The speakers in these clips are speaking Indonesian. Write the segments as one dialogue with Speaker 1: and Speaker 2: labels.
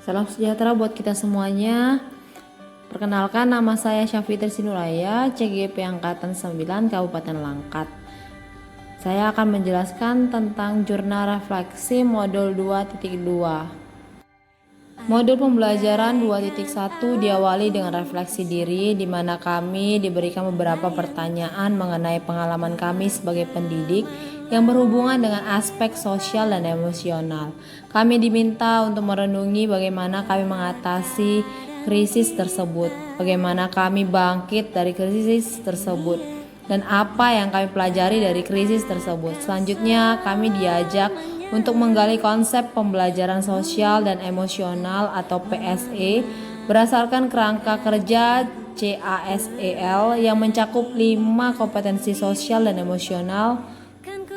Speaker 1: Salam sejahtera buat kita semuanya. Perkenalkan, nama saya Syafitri Sinuraya, CGP Angkatan 9 Kabupaten Langkat. Saya akan menjelaskan tentang jurnal refleksi modul 2.2. Modul pembelajaran 2.1 diawali dengan refleksi diri, di mana kami diberikan beberapa pertanyaan mengenai pengalaman kami sebagai pendidik yang berhubungan dengan aspek sosial dan emosional. Kami diminta untuk merenungi bagaimana kami mengatasi krisis tersebut, bagaimana kami bangkit dari krisis tersebut, dan apa yang kami pelajari dari krisis tersebut. Selanjutnya, kami diajak untuk menggali konsep pembelajaran sosial dan emosional atau PSE berdasarkan kerangka kerja CASEL yang mencakup 5 kompetensi sosial dan emosional,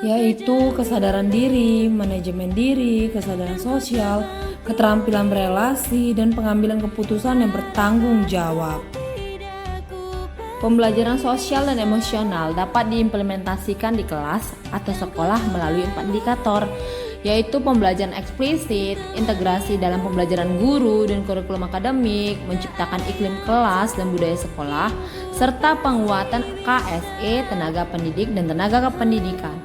Speaker 1: yaitu kesadaran diri, manajemen diri, kesadaran sosial, keterampilan berelasi, dan pengambilan keputusan yang bertanggung jawab. Pembelajaran sosial dan emosional dapat diimplementasikan di kelas atau sekolah melalui 4 indikator, yaitu pembelajaran eksplisit, integrasi dalam pembelajaran guru dan kurikulum akademik, menciptakan iklim kelas dan budaya sekolah, serta penguatan KSE, tenaga pendidik dan tenaga kependidikan.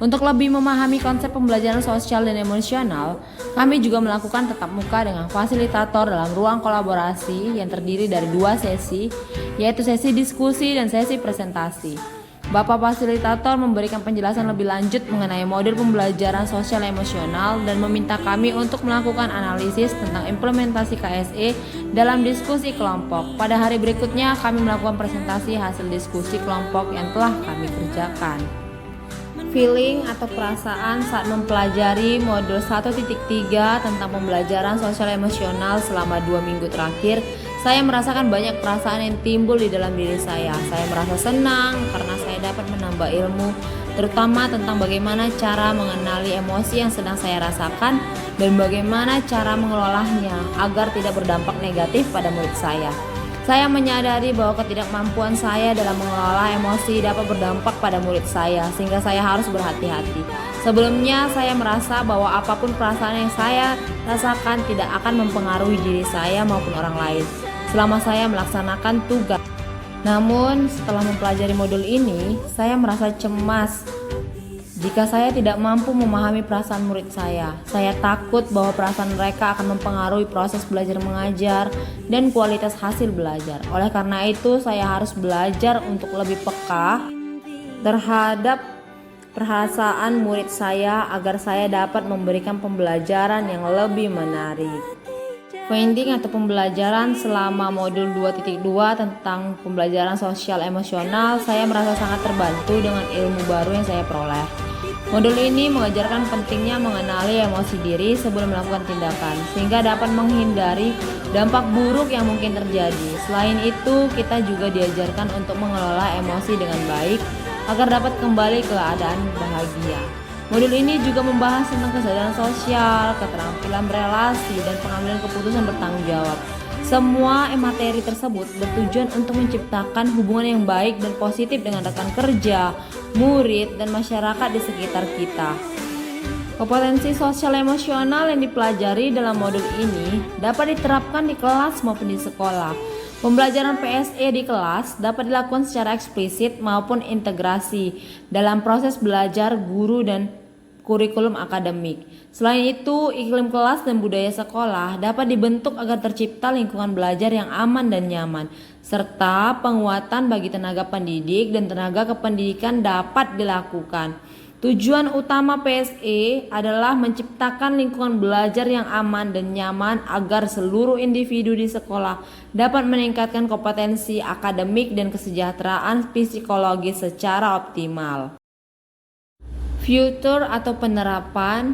Speaker 1: Untuk lebih memahami konsep pembelajaran sosial dan emosional, kami juga melakukan tatap muka dengan fasilitator dalam ruang kolaborasi yang terdiri dari 2 sesi, yaitu sesi diskusi dan sesi presentasi. Bapak fasilitator memberikan penjelasan lebih lanjut mengenai modul pembelajaran sosial emosional dan meminta kami untuk melakukan analisis tentang implementasi KSE dalam diskusi kelompok. Pada hari berikutnya, kami melakukan presentasi hasil diskusi kelompok yang telah kami kerjakan. Feeling atau perasaan saat mempelajari modul 1.3 tentang pembelajaran sosial emosional selama 2 minggu terakhir, saya merasakan banyak perasaan yang timbul di dalam diri saya. Saya merasa senang karena saya dapat menambah ilmu, terutama tentang bagaimana cara mengenali emosi yang sedang saya rasakan dan bagaimana cara mengelolanya agar tidak berdampak negatif pada murid saya. Saya menyadari bahwa ketidakmampuan saya dalam mengelola emosi dapat berdampak pada murid saya, sehingga saya harus berhati-hati. Sebelumnya, saya merasa bahwa apapun perasaan yang saya rasakan tidak akan mempengaruhi diri saya maupun orang lain selama saya melaksanakan tugas. Namun, setelah mempelajari modul ini, saya merasa cemas jika saya tidak mampu memahami perasaan murid saya. Saya takut bahwa perasaan mereka akan mempengaruhi proses belajar mengajar dan kualitas hasil belajar. Oleh karena itu, saya harus belajar untuk lebih peka terhadap perasaan murid saya agar saya dapat memberikan pembelajaran yang lebih menarik. Finding atau pembelajaran selama modul 2.2 tentang pembelajaran sosial emosional, saya merasa sangat terbantu dengan ilmu baru yang saya peroleh. Modul ini mengajarkan pentingnya mengenali emosi diri sebelum melakukan tindakan, sehingga dapat menghindari dampak buruk yang mungkin terjadi. Selain itu, kita juga diajarkan untuk mengelola emosi dengan baik agar dapat kembali ke keadaan bahagia. Modul ini juga membahas tentang kesadaran sosial, keterampilan berelasi, dan pengambilan keputusan bertanggung jawab. Semua materi tersebut bertujuan untuk menciptakan hubungan yang baik dan positif dengan rekan kerja, murid, dan masyarakat di sekitar kita. Kompetensi sosial emosional yang dipelajari dalam modul ini dapat diterapkan di kelas maupun di sekolah. Pembelajaran PSE di kelas dapat dilakukan secara eksplisit maupun integrasi dalam proses belajar guru dan kurikulum akademik. Selain itu, iklim kelas dan budaya sekolah dapat dibentuk agar tercipta lingkungan belajar yang aman dan nyaman, serta penguatan bagi tenaga pendidik dan tenaga kependidikan dapat dilakukan. Tujuan utama PSE adalah menciptakan lingkungan belajar yang aman dan nyaman agar seluruh individu di sekolah dapat meningkatkan kompetensi akademik dan kesejahteraan psikologis secara optimal. Future atau penerapan.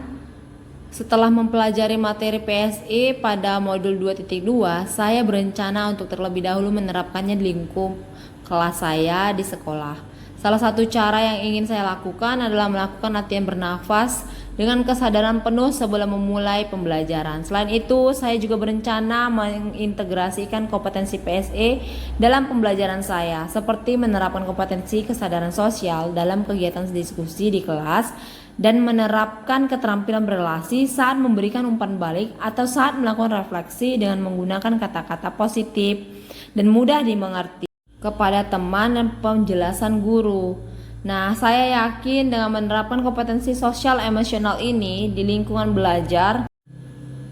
Speaker 1: Setelah mempelajari materi PSE pada modul 2.2, saya berencana untuk terlebih dahulu menerapkannya di lingkup kelas saya di sekolah. Salah satu cara yang ingin saya lakukan adalah melakukan latihan bernafas dengan kesadaran penuh sebelum memulai pembelajaran. Selain itu, saya juga berencana mengintegrasikan kompetensi PSE dalam pembelajaran saya, seperti menerapkan kompetensi kesadaran sosial dalam kegiatan diskusi di kelas dan menerapkan keterampilan berelasi saat memberikan umpan balik atau saat melakukan refleksi dengan menggunakan kata-kata positif dan mudah dimengerti kepada teman dan penjelasan guru. Nah, saya yakin dengan menerapkan kompetensi sosial emosional ini di lingkungan belajar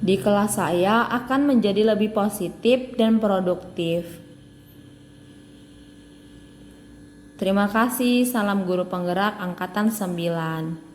Speaker 1: di kelas saya akan menjadi lebih positif dan produktif. Terima kasih, salam guru penggerak angkatan 9.